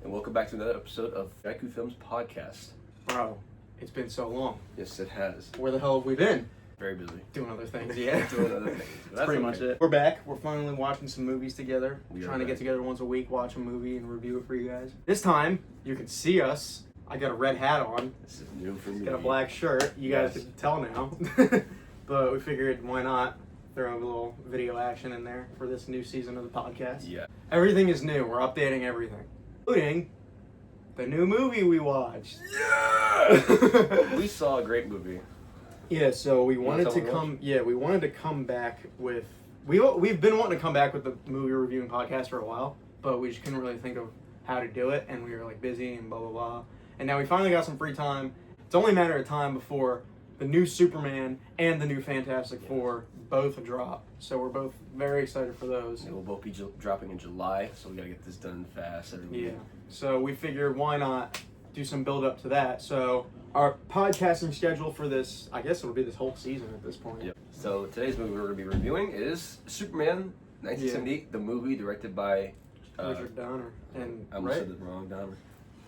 and welcome back to another episode of JeikuFilms podcast. Bro, it's been so long. Yes, it has. Where the hell have we been? Very busy. Doing other things, yeah. Doing other things. That's pretty much it. We're back. We're finally watching some movies together. Trying to get together once a week, watch a movie, and review it for you guys. This time, you can see us. I got a red hat on. This is new for me. Got a black shirt. You guys can tell now. But we figured, why not throw a little video action in there for this new season of the podcast. Yeah. Everything is new. We're updating everything. Including the new movie we watched. Yeah! We saw a great movie. Yeah, so we wanted to come. Yeah, we wanted to come back with. We've been wanting to come back with the movie reviewing podcast for a while, but we just couldn't really think of how to do it, and we were like busy and blah blah blah. And now we finally got some free time. It's only a matter of time before the new Superman and the new Fantastic Four both drop. So we're both very excited for those. They will both be dropping in July, so we gotta get this done fast. Yeah. So we figured, why not do some build up to that? So our podcasting schedule for this, I guess it would be this whole season at this point. Yep. So today's movie we're going to be reviewing is Superman, 1978, the movie directed by Richard Donner. And I almost said the wrong Donner.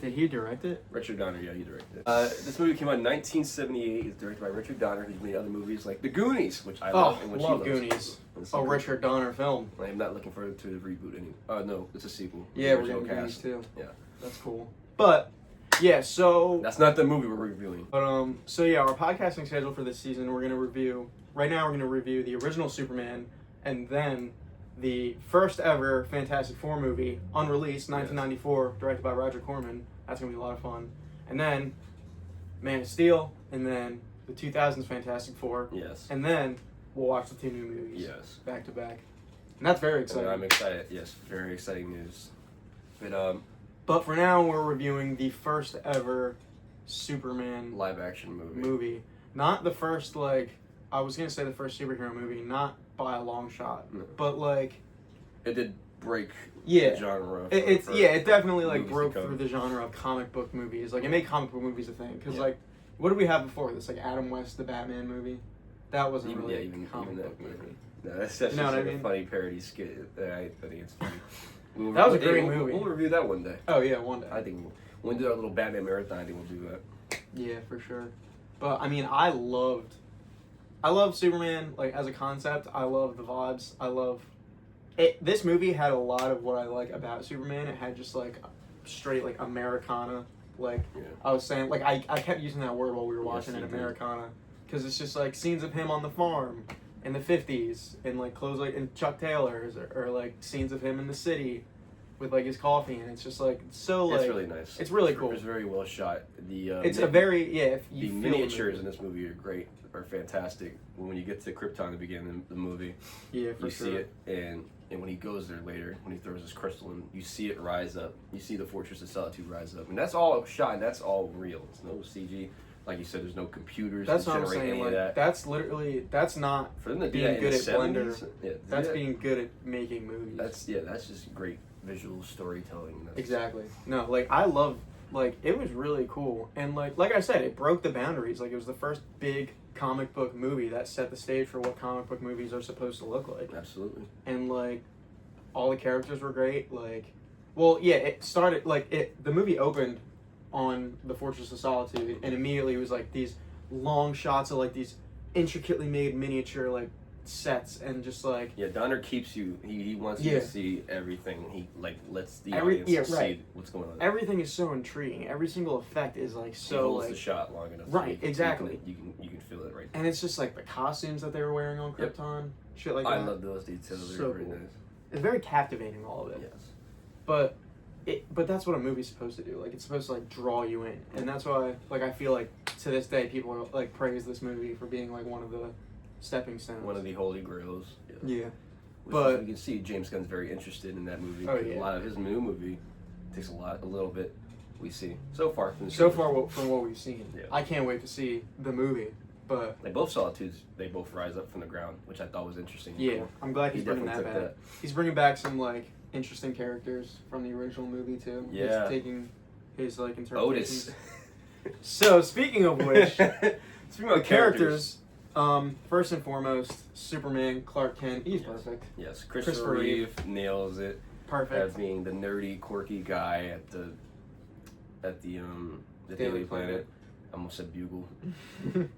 Did he direct it? Richard Donner, yeah, he directed it. This movie came out in 1978. It's directed by Richard Donner. He's made other movies like The Goonies, which I love. And which love he loves. Goonies. A Richard Donner film. I am not looking forward to the reboot anymore. No, it's a sequel. Yeah, we're getting Goonies too. Yeah. That's cool. But, yeah, so... That's not the movie we're reviewing. But, so yeah, our podcasting schedule for this season, we're going to review... Right now, we're going to review the original Superman, and then the first ever Fantastic Four movie, unreleased, 1994, directed by Roger Corman. That's going to be a lot of fun. And then Man of Steel, and then the 2000s Fantastic Four. Yes. And then we'll watch the two new movies. Yes. Back to back. And that's very exciting. I'm excited. Yes, very exciting news. But for now, we're reviewing the first ever Superman live action movie. Not the first, like, I was going to say the first superhero movie, not by a long shot. No. But, like... It did break the genre. It definitely, like, broke through the genre of comic book movies. Like, it made comic book movies a thing. Because, like, what did we have before this? Like, Adam West, the Batman movie? That wasn't really a comic book movie. No, that's just like a funny parody skit. I think it's funny. That was a great movie. We'll review that one day. Oh, yeah, one day. I think when we do our little Batman marathon, I think we'll do that. Yeah, for sure. But, I mean, I love Superman, like, as a concept. I love the vibes. I love... This movie had a lot of what I like about Superman. It had just, like, straight, like, Americana. Like, I was saying, like, I kept using that word while we were watching it, Americana. Because it's just, like, scenes of him on the farm in the 50s, and, like, clothes like in Chuck Taylor's, or like, scenes of him in the city with, like, his coffee, and it's just, like, so, like... It's really nice. It's really cool. It's very well shot. It's a very, if you the miniatures in this movie are great, are fantastic. When you get to Krypton at the beginning of the movie, you see it, and when he goes there later, when he throws his crystal in, you see it rise up. You see the Fortress of Solitude rise up. And that's all shot, and that's all real. It's no CG. Like you said, there's no computers that generate I'm saying, any like, of that. That's literally, that's not for them to being good at 70s, Blender. That's being good at making movies. That's just great visual storytelling. Exactly. No, like, I love, like, it was really cool. And, like I said, it broke the boundaries. Like, it was the first big comic book movie that set the stage for what comic book movies are supposed to look like. Absolutely. And, like, all the characters were great. Like, well, yeah, it started, like, the movie opened on the Fortress of Solitude, and immediately it was, like, these long shots of, like, these intricately made miniature, like, sets, and just, like... Yeah, Donner keeps you... He wants you to see everything. He, like, lets the audience see what's going on. Everything is so intriguing. Every single effect is, like, so, he holds the shot long enough. Right, exactly. You can feel it right there. And it's just, like, the costumes that they were wearing on Krypton, shit like that. I love those details. They're very nice. It's very captivating, all of it. Yes. But that's what a movie's supposed to do. Like, it's supposed to, like, draw you in. And that's why, like, I feel like, to this day, people are, like, praise this movie for being, like, one of the stepping stones. One of the holy grails. Yeah. But you can see James Gunn's very interested in that movie. Oh, yeah. A lot of his new movie takes a little bit, we see. So far from what we've seen. Yeah. I can't wait to see the movie. But they both Solitudes, they both rise up from the ground, which I thought was interesting. Yeah, cool. I'm glad he's bringing that back. He's bringing back some, like, interesting characters from the original movie too. Yeah. He's taking his, like, interpretations. Otis. So, speaking of which, speaking of characters, first and foremost, Superman, Clark Kent, he's perfect. Yes, Christopher Reeve nails it. Perfect. as being the nerdy, quirky guy at the Daily Planet. I almost said Bugle.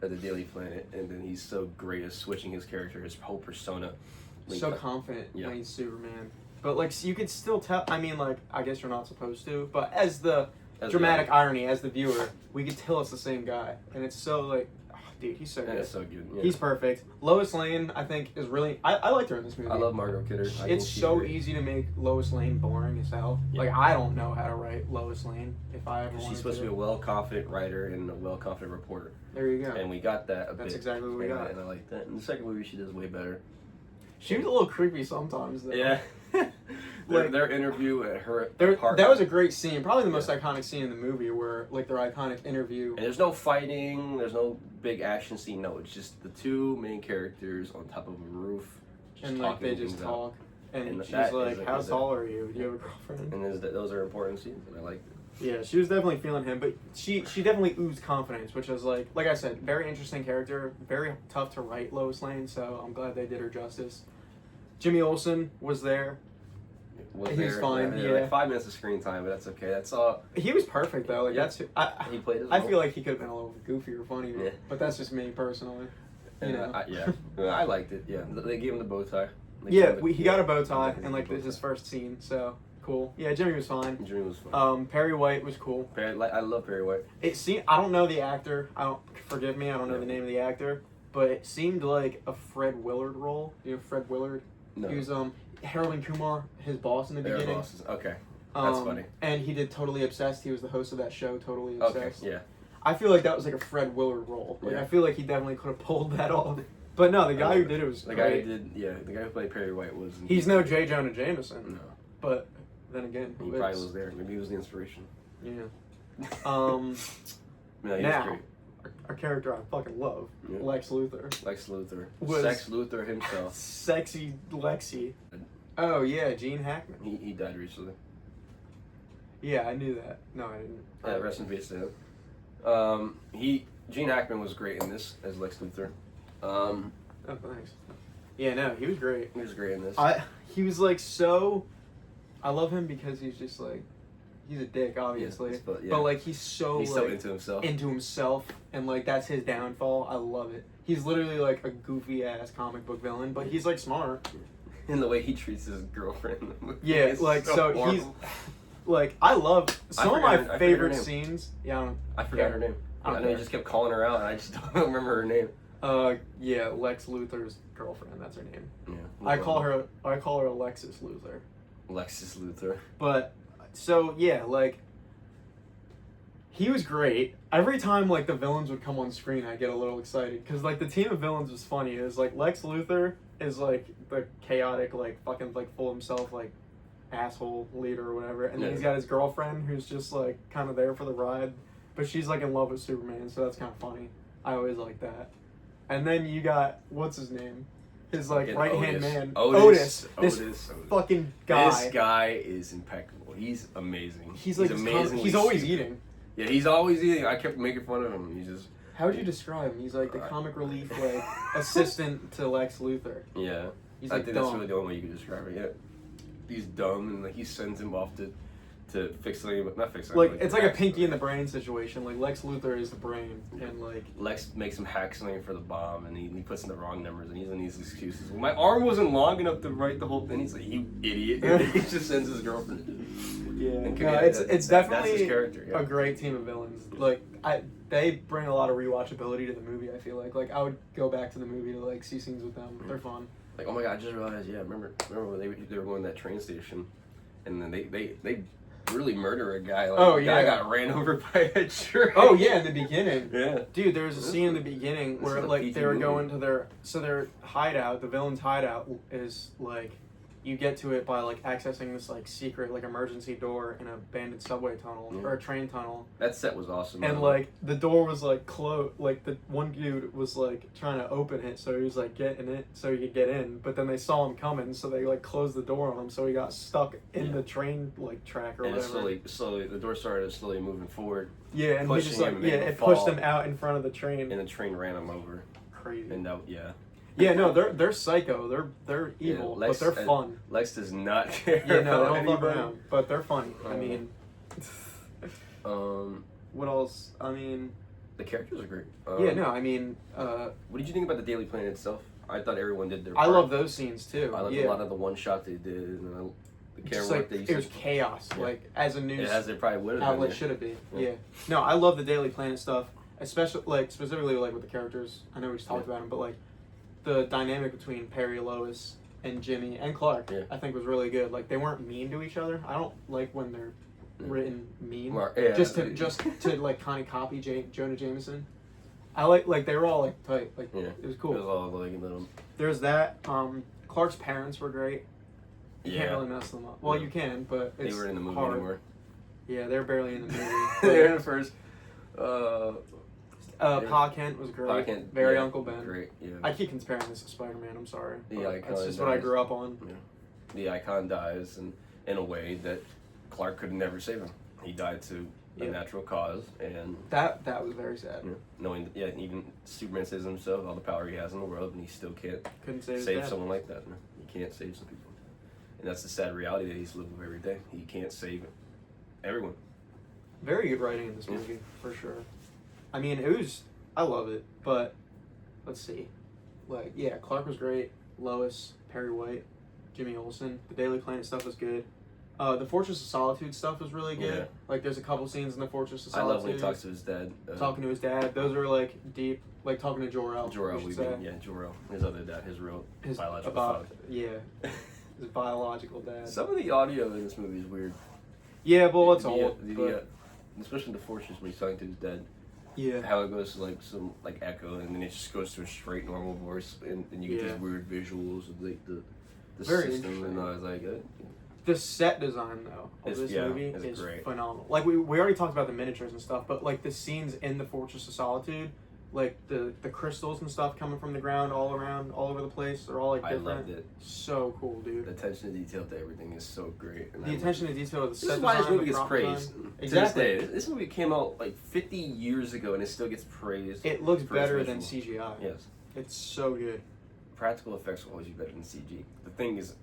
At the Daily Planet, and then he's so great at switching his character, his whole persona. So confident Yeah. when he's Superman. But like you could still tell. I mean, like I guess you're not supposed to, but as the dramatic irony, as the viewer, we could tell it's the same guy, and it's so like, oh, dude, he's so good. It's so good. Yeah. He's perfect. Lois Lane, I think, is really. I liked her in this movie. I love Margot Kidder. It's so easy to make Lois Lane boring as hell. Yeah. Like I don't know how to write Lois Lane if I ever wanted She's supposed to be a well-confident writer and a well-confident reporter. There you go. And we got that a bit. That's exactly what we got. And I like that. In the second movie, she does way better. She was a little creepy sometimes, though. Yeah. Like, their interview at her that apartment. was a great scene. Probably the most iconic scene in the movie where, like, their iconic interview. And there's no fighting. There's no big action scene. No, it's just the two main characters on top of a roof. And, like, they just talk. And she's like, how tall are you? Do you have a girlfriend? And those are important scenes, and I liked it. Yeah, she was definitely feeling him, but she definitely oozed confidence, which was like I said, very interesting character, very tough to write, Lois Lane, so I'm glad they did her justice. Jimmy Olsen was there. He was fine. Yeah, like 5 minutes of screen time, but that's okay. That's all. He was perfect though. Like that's He played his I role. feel like he could have been a little goofy or funny, Yeah. but that's just me personally. You know. I liked it. Yeah, they gave him the bow tie. He got a bow tie and like his first scene, so cool. Yeah, Jimmy was fine. Jimmy was fine. Perry White was cool. I love Perry White. I don't know the actor. Forgive me. I don't know the name of the actor, but it seemed like a Fred Willard role. You know Fred Willard. No. He was Harold and Kumar, his boss in the beginning. Okay, that's funny. And he did Totally Obsessed. He was the host of that show, Totally Obsessed. Okay, yeah. I feel like that was like a Fred Willard role. Like Yeah. I feel like he definitely could have pulled that off. But no, the guy who did it was the great. guy who played Perry White was. He's no J. Jonah Jameson. No. But then again, He probably was there. Maybe he was the inspiration. Yeah. No, he was Now, great. a character I fucking love, Yeah. Lex Luthor. Lex Luthor. Was- Sex Luthor himself. Sexy Lexi. Oh yeah, Gene Hackman. He died recently. Yeah, I knew that. No, I didn't. Yeah, rest in peace to him. Gene Hackman was great in this as Lex Luthor. Oh, thanks. Yeah, no, he was great. He was great in this. He was like so. I love him because he's just like, he's a dick, obviously. Yeah. But like he's so so into himself. Into himself, and like that's his downfall. I love it. He's literally like a goofy ass comic book villain, but he's like smart. In the way he treats his girlfriend in the movie. Yeah, It's like so horrible. he's like I love some of forgot my her favorite name. sines. Yeah, I forgot her name. I know you just kept calling her out, and I just don't remember her name. Yeah, Lex Luthor's girlfriend. That's her name. Yeah. I call her Alexis Luthor. Lexus Luthor. But so yeah, like he was great. Every time like the villains would come on screen, I get a little excited because like the team of villains was funny. It was like Lex Luthor is like the chaotic, like fucking like full himself, like asshole leader or whatever, and then he's got his girlfriend who's just like kind of there for the ride, but she's like in love with Superman, so that's kind of funny. I always like that. And then you got what's his name, his like right hand man, Otis. This fucking guy. This guy is impeccable. He's amazing. He's like amazing. He's always eating. Yeah, he's always eating. I kept making fun of him. He's just. How would you describe him? He's like the comic relief like assistant to Lex Luthor. Yeah. He's I like think dumb. that's really the only way you could describe it. Yeah. He's dumb, and like he sends him off to fix something, but not fix something. Like it's like a Pinky in the Brain situation. Like Lex Luthor is the brain, and like Lex makes him hack something for the bomb, and he puts in the wrong numbers, and he's in these excuses. Well, my arm wasn't long enough to write the whole thing. He's like, you idiot. And he just sends his girlfriend to do it. yeah, And no, it's that's definitely his character, yeah. a great team of villains. Like they bring a lot of rewatchability to the movie. I feel like I would go back to the movie to like see scenes with them. They're fun. Like, oh my god, I just realized. Yeah, remember when they were going to that train station, and then they really murder a guy. Like, Oh, the guy yeah. got ran over by a train. Oh yeah, in the beginning. Yeah. Dude, there was a scene in the beginning This where is a like PG they were movie. going to their hideout. The villain's hideout is like you get to it by like accessing this like secret like emergency door in a abandoned subway tunnel or a train tunnel. That set was awesome. And like the door was like closed. Like the one dude was like trying to open it, so he was like getting it so he could get in. But then they saw him coming, so they like closed the door on him, so he got stuck in the train like track or and whatever. it slowly, the door started slowly moving forward. Yeah, and he pushing just like him and making him it pushed fall. him out in front of the train. And the train ran him over. Crazy. And that, yeah. Yeah, no, they're psycho. They're evil, Lex, but they're fun. Lex does not care. Yeah, no, about they don't fuck anybody. around, but they're funny. I mean, Um, what else? I mean, the characters are great. yeah, no, I mean, What did you think about the Daily Planet itself? I thought everyone did their I part. love those scenes too. I loved yeah. a lot of the one shot they did, and the camera Just work like they used. it was chaos. Yeah. Like as a news as they probably would have outlet been. should it be. Yeah. Yeah. No, I love the Daily Planet stuff, especially like specifically like with the characters. I know we just talked about them, but like the dynamic between Perry, Lois, and Jimmy and Clark, I think was really good. Like they weren't mean to each other. I don't like when they're written mean. Just to like kind of copy Jonah Jameson. I like they were all like tight. Like it was cool. It was all like little. There's that. Clark's parents were great. You can't really mess them up. Well, you can, but it's they were in the movie hard. anymore. Yeah, they're barely in the movie. They're in the first. Pa Kent was great. Pa Kent, Very Uncle Ben. Great, yeah. I keep comparing this to Spider-Man. I'm sorry. The icon That's just dies. what I grew up on. Yeah. The icon dies, and in a way that Clark could never save him. He died to a natural cause, and that was very sad. Knowing that, even Superman says himself, all the power he has in the world, and he still couldn't save someone like that. No, he can't save some people, and that's the sad reality that he's living with every day. He can't save everyone. Very good writing in this movie, for sure. I mean, I love it, but let's see. Like, yeah, Clark was great. Lois, Perry White, Jimmy Olsen. The Daily Planet stuff was good. The Fortress of Solitude stuff was really good. Yeah. Like, there's a couple scenes in the Fortress of Solitude. I love when he talks to his dad. Talking to his dad. Those are, like, deep. Like, talking to Jor-El. Jor-El, Jor-El. His other dad, his biological father. Yeah. His biological dad. Some of the audio in this movie is weird. Yeah, well, it's old. Especially the Fortress when he's talking to his dad. Yeah. How it goes to like some like echo, and then it just goes to a straight normal voice, and you get these weird visuals of like the Very system, and I was like, the set design though of this movie is great. Phenomenal. Like we already talked about the miniatures and stuff, but like the scenes in the Fortress of Solitude, like the crystals and stuff coming from the ground all over the place, they're all like different. I loved it. So cool, dude. The attention to detail to everything is so great. And the attention to detail of the set This is why this design, movie gets praised. Exactly. To this day. This movie came out like 50 years ago, and it still gets praised. It looks better than CGI. Yes. It's so good. Practical effects will always be better than CG. The thing is,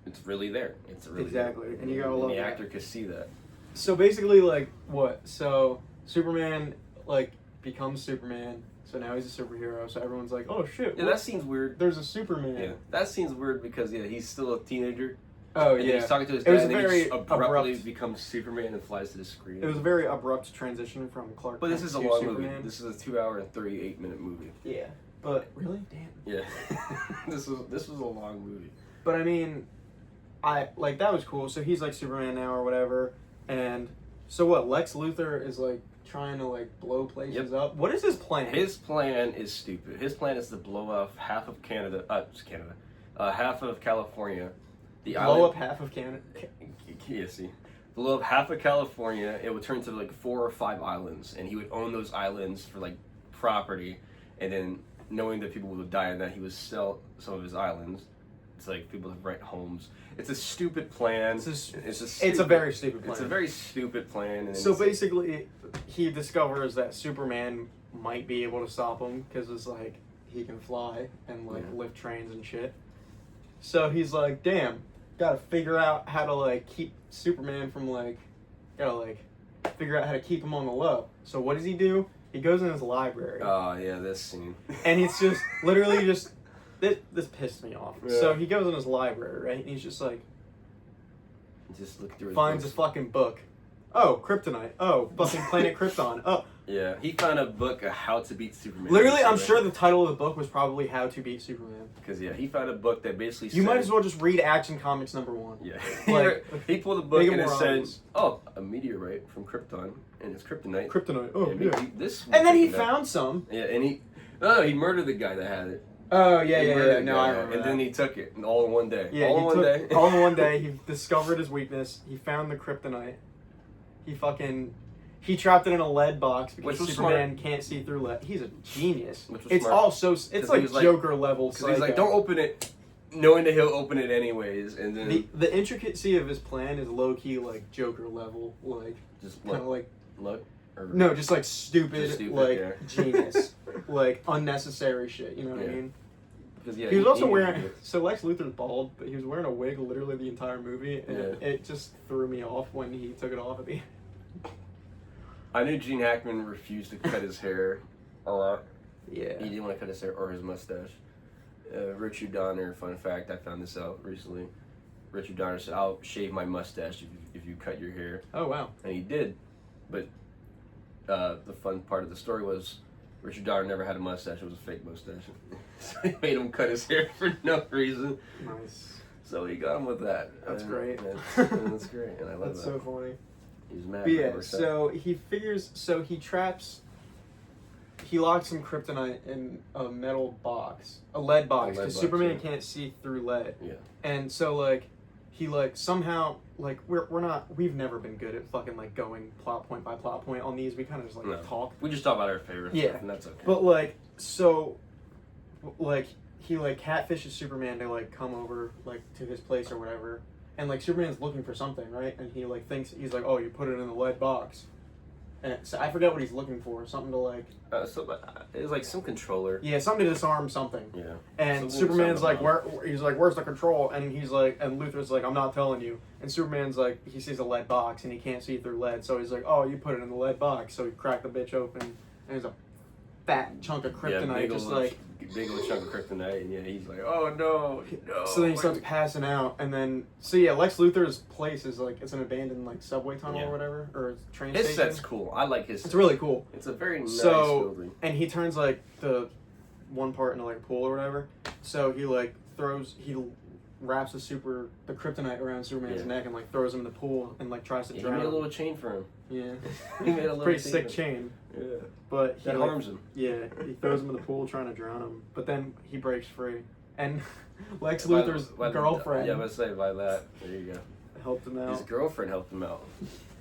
it's really there. It's really exactly, there. and you gotta love the that. actor could see that. So basically, like what? So Superman like becomes Superman. So now he's a superhero. So everyone's like, "Oh shit!" Yeah, that seems weird. There's a Superman. Yeah, that seems weird because he's still a teenager. Oh and yeah. He's talking to his it was dad, and very he just abruptly abrupt. becomes Superman and flies to the screen. It was a very abrupt transition from Clark. But this Kent is a to long Superman. movie. This is a 2-hour and 38-minute movie. Yeah. But really, damn. Yeah. this was a long movie. But I mean, like that was cool. So he's like Superman now or whatever, and so what? Lex Luthor is like trying to like blow places up. What is his plan? His plan is stupid. His plan is to blow off half of half of California. Blow up half of Canada. Yeah, see. Blow up half of California. It would turn to like 4 or 5 islands, and he would own those islands for like property, and then knowing that people would die and that he would sell some of his islands. It's like people have rent homes. It's a stupid plan. It's a very stupid plan. It's a very stupid plan. And so basically, he discovers that Superman might be able to stop him because it's like he can fly and like lift trains and shit. So he's like, damn, gotta figure out how to like keep Superman from figure out how to keep him on the low. So what does he do? He goes in his library. Oh yeah, this scene. And it's just literally just this pissed me off. Yeah. So he goes in his library, right? And he's just like just look through his finds books. a fucking book. Oh, Kryptonite. Oh, fucking planet Krypton. Oh. Yeah, he found a book of how to beat Superman. Literally, I'm sure the title of the book was probably How to Beat Superman. Because he found a book that basically You might as well just read Action Comics #1. Yeah. Like, he pulled a book and it said, obvious. "Oh, a meteorite from Krypton, and it's kryptonite." Kryptonite. Oh, yeah. yeah. This. And then he kryptonite. found some. Yeah, and he murdered the guy that had it. Oh, He yeah. murdered the No, guy, I remember and that. then he took it, and all in one day. Yeah, all in one day. all in one day. He discovered his weakness. He found the kryptonite. He trapped it in a lead box because Superman can't see through lead. He's a genius. It's smart. all so. It's like Joker level. Because he's like, don't open it, knowing that he'll open it anyways, and then the intricacy of his plan is low key like Joker level, like just kind of like look. No, just like stupid, like yeah. genius, like unnecessary shit. You know what I mean? Because yeah, he was also needed wearing. to do it. So Lex Luthor's bald, but he was wearing a wig literally the entire movie, and it just threw me off when he took it off at the end. I knew Gene Hackman refused to cut his hair a lot. Yeah. He didn't want to cut his hair or his mustache. Richard Donner, fun fact, I found this out recently. Richard Donner said, "I'll shave my mustache if you cut your hair." Oh wow. And he did, but the fun part of the story was Richard Donner never had a mustache. It was a fake mustache. So he made him cut his hair for no reason. Nice. So he got him with that. That's great. That's great, and I love That's that. so funny. He's mad. But yeah, so he figures, so he traps, he locks some kryptonite in a metal box, a lead box, because Superman can't see through lead. Yeah. And so, like, he, like, somehow, like, we've never been good at fucking, like, going plot point by plot point on these. We kind of just, like, talk. We just talk about our favorite stuff, and that's okay. But, like, so, like, he, like, catfishes Superman to, like, come over, like, to his place or whatever. And, like, Superman's looking for something, right? And he, like, thinks, he's like, oh, you put it in the lead box. And so I forget what he's looking for. Something to, like... it was, like, some controller. Yeah, something to disarm something. Yeah. And something Superman's like, he's like, where's the control? And he's like, and Luthor's like, I'm not telling you. And Superman's like, he sees a lead box and he can't see through lead. So he's like, oh, you put it in the lead box. So he cracked the bitch open and there's a fat chunk of kryptonite, just like... Big old chunk of kryptonite, and yeah, he's like, oh no. So then he starts passing out, and then Lex Luthor's place is like it's an abandoned like subway tunnel or whatever, or train station. His set's cool. I like his. It's really cool. It's a very nice building. And he turns like the one part into like a pool or whatever. So he like wraps the kryptonite around Superman's neck and like throws him in the pool and like tries to drown him. He made a little chain for him. Yeah, he made a little pretty sick chain. Yeah, but he harms him. Yeah, he throws him in the pool trying to drown him, but then he breaks free, and Lex Luthor's girlfriend. Yeah, I was say by that. There you go. Helped him out. His girlfriend helped him out,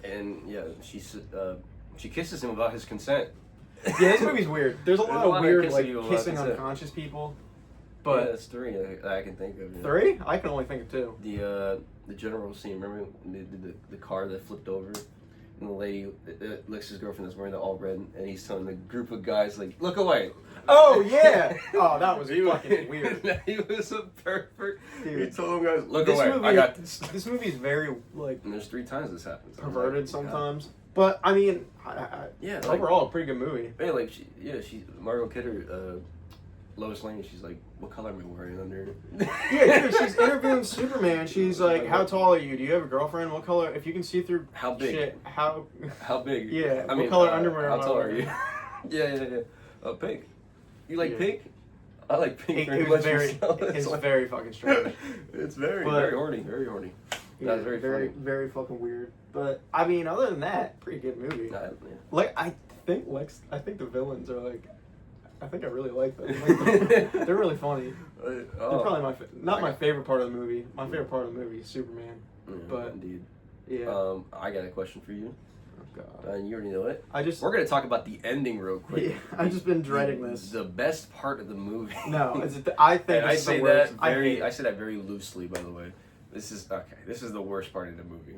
and yeah, she kisses him without his consent. Yeah, this movie's weird. There's a lot of weird like kissing unconscious people. But yeah, that's three I can think of. Yeah. 3? I can only think of 2. The general scene. Remember when they did the car that flipped over, and the lady, Lex's girlfriend, is wearing the all red, and he's telling the group of guys like, "Look away." Oh yeah. Oh, that was fucking weird. He was a pervert. Dude. He told them guys, "Look away. I got this." This movie's very like. And there's 3 times this happens. Perverted sometimes. God. But I mean, yeah. Overall, a pretty good movie. Yeah, like she Margot Kidder. Lois Lane, she's like, what color am I wearing under? Yeah, dude, she's interviewing Superman. She's like, how tall are you? Do you have a girlfriend? What color? If you can see through how big? Shit, how big? Yeah, what color underwear? How tall are you? yeah. Pink. You like pink? I like pink. It was very fucking strange. It's very horny. Very horny. Yeah, that's very fucking weird. But I mean, other than that, pretty good movie. Yeah. Like I think the villains are like. I think I really like them. Like, they're really funny. They're probably my favorite part of the movie. My favorite part of the movie is Superman. Yeah, but indeed. Yeah. I got a question for you. Oh God. You already know it. We're gonna talk about the ending real quick. Yeah, I've just been dreading this. The best part of the movie. No, I think I it's say the worst. I say that very loosely, by the way. This is the worst part of the movie.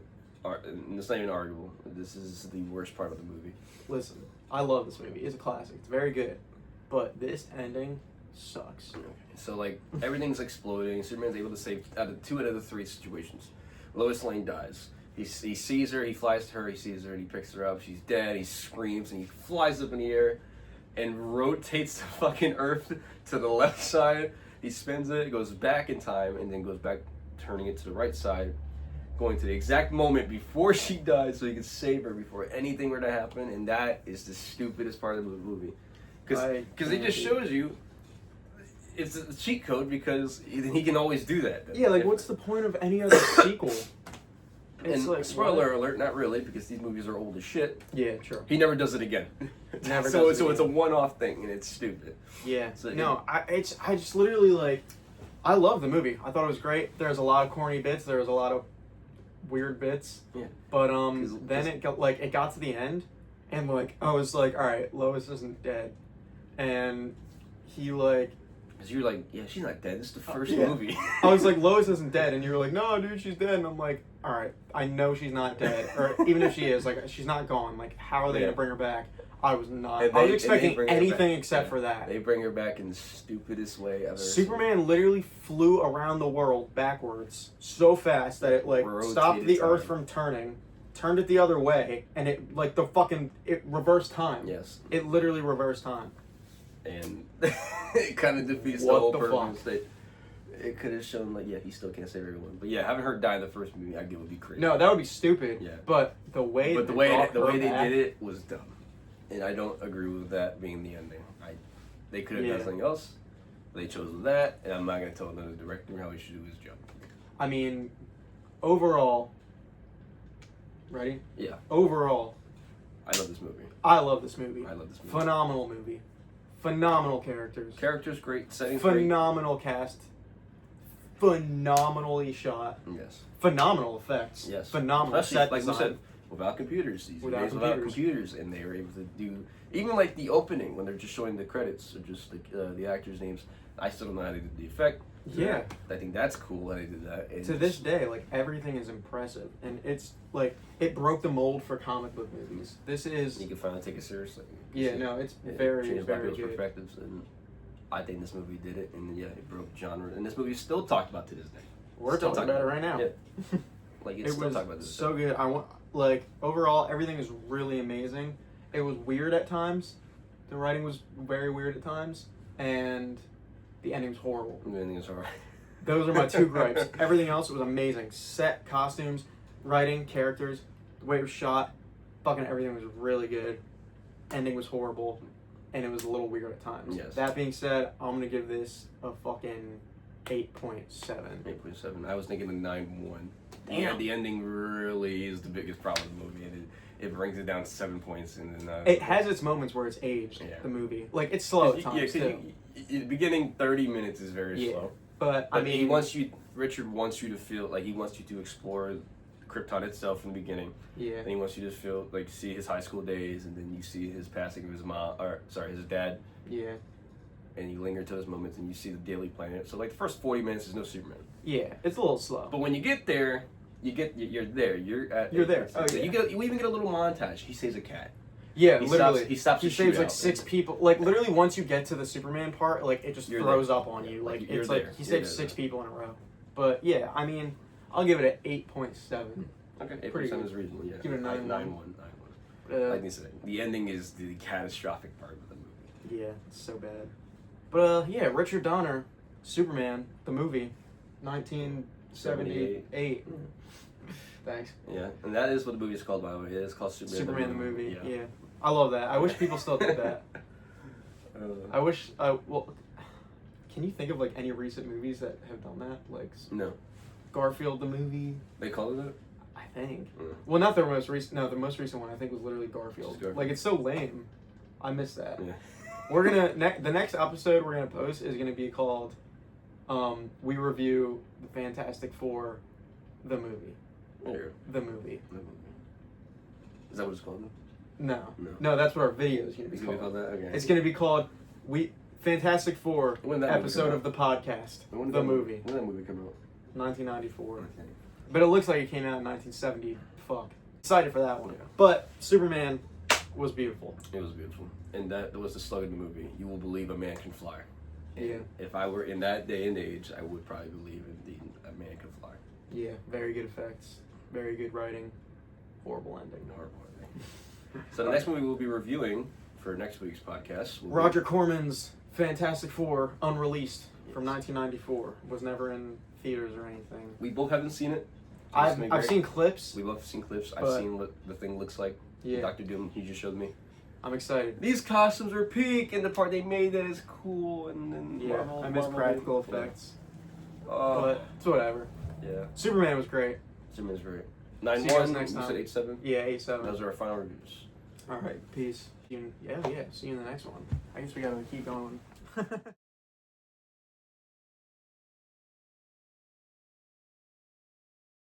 It's not even arguable. This is the worst part of the movie. Listen, I love this movie. It's a classic. It's very good. But this ending sucks. Okay. So, like, everything's exploding. Superman's able to save 2 out of the 3 situations. Lois Lane dies. He sees her, he flies to her, he sees her, and he picks her up. She's dead, he screams, and he flies up in the air and rotates the fucking Earth to the left side. He spins it, goes back in time, and then goes back, turning it to the right side, going to the exact moment before she dies so he can save her before anything were to happen. And that is the stupidest part of the movie. Because it just shows you it's a cheat code because he can always do that. Yeah, like what's the point of any other sequel? And like, spoiler alert, not really, because these movies are old as shit. Yeah, true. He never does it again. So it's a one-off thing, and it's stupid. Yeah. So, I just literally like, I love the movie. I thought it was great. There's a lot of corny bits. There was a lot of weird bits. Yeah. But then it got to the end, and like I was like, all right, Lois isn't dead. And he like... Because you're like, yeah, she's not dead. This is the first movie. I was like, Lois isn't dead. And you were like, no, dude, she's dead. And I'm like, all right, I know she's not dead, or even if she is, like, she's not gone. Like, how are they gonna bring her back? I was not. I was expecting anything except for that. They bring her back in the stupidest way ever. Superman literally flew around the world backwards so fast that it like stopped the Earth from turning, turned it the other way, and it like it reversed time. Yes. It literally reversed time. And it kind of defeats the whole purpose. It could have shown like, yeah, he still can't save everyone. But yeah, having her die in the first movie, I get would be crazy. No, that would be stupid. Yeah. But the way they did it was dumb. And I don't agree with that being the ending. They could have done something else. They chose that, and I'm not going to tell another director how he should do his job. I mean, overall... Ready? Yeah. Overall... I love this movie. I love this movie. I love this movie. Phenomenal movie. Phenomenal characters. Characters great. Settings phenomenal great. Cast. Phenomenally shot. Yes. Phenomenal effects. Yes. Phenomenal Especially, set like design. we said, without computers. Without computers. And they were able to do... Even like the opening, when they're just showing the credits, or just the actors' names, I still don't know how they did the effect. Yeah. I think that's cool that they did that. And to this day, like, everything is impressive. And it's, like, it broke the mold for comic book movies. This is... You can finally take it seriously. Yeah, no, it's very, changed very people's good. Perspectives, and I think this movie did it, and yeah, it broke genre. And this movie is still talked about to this day. We're still talking about it right now. Yeah. Like, it's still talked about this so day. good. Like, overall, everything is really amazing. It was weird at times. The writing was very weird at times, and the ending was horrible. The ending is horrible. Those are my two gripes. Everything else was amazing. Set, costumes, writing, characters, the way it was shot, fucking everything was really good. Ending was horrible, and it was a little weird at times. Yes. That being said, I'm gonna give this a fucking 8.7. 8.7. I was thinking a 9.1. Damn. Yeah, the ending really is the biggest problem of the movie, and it brings it down to 7 points. And then it has its moments where it's aged. Yeah. The movie, like, it's slow at times too. The beginning 30 minutes is very slow. But I mean, Richard wants you to feel like he wants you to explore Krypton itself in the beginning. Yeah. And he wants you to feel like see his high school days, and then you see his passing of his dad. Yeah. And you linger to those moments, and you see the Daily Planet. So like the first 40 minutes is no Superman. Yeah, it's a little slow. But when you get there, you're there. You're there. Oh, yeah. You even get a little montage. He saves a cat. Yeah, he literally. He saves like 6 people. Like, literally, once you get to the Superman part, like, it just throws up on you. Like, it's like he saves 6 people in a row. But yeah, I mean, I'll give it an 8.7. Okay, 8% is reasonable. Yeah, give it a 9.1. Like you said, the ending is the catastrophic part of the movie. Yeah, it's so bad. But yeah, Richard Donner, Superman, the movie, 1978. Thanks. Yeah, and that is what the movie is called, by the way. It is called Superman the movie. Yeah. I love that. I wish people still did that. I wish. Well, can you think of like any recent movies that have done that? Like no. Garfield the movie. They call it that? I think. Well, not the most recent. No, the most recent one I think was literally Garfield. Like, it's so lame. I miss that. Yeah. We're gonna the next episode we're gonna post is gonna be called we review the Fantastic Four, the movie. Yeah. The movie. Is that what it's called? No, that's what our video is gonna be called. Called that? Okay. It's gonna be called Fantastic Four episode of the podcast. The movie. When did that movie come out? 1994. Okay. But it looks like it came out in 1970. Fuck. Excited for that one. Yeah. But Superman was beautiful. It was beautiful. And that was the slogan of the movie. You will believe a man can fly. And yeah. If I were in that day and age, I would probably believe indeed a man can fly. Yeah. Very good effects. Very good writing. Horrible ending. Horrible ending. So the next movie we'll be reviewing for next week's podcast Roger Corman's Fantastic Four, unreleased, from 1994. Was never in theaters or anything. We both haven't seen it. I've seen clips. We both have seen clips. I've seen what the thing looks like. Yeah. Dr. Doom, he just showed me. I'm excited. These costumes are peak, and the part they made that is cool, and then I miss practical effects. But it's whatever. Yeah. Superman was great. Superman's great. 9.1. You said 8.7. Yeah, 8.7. Those are our final reviews. All right, peace. See you in the next one. I guess we gotta keep going.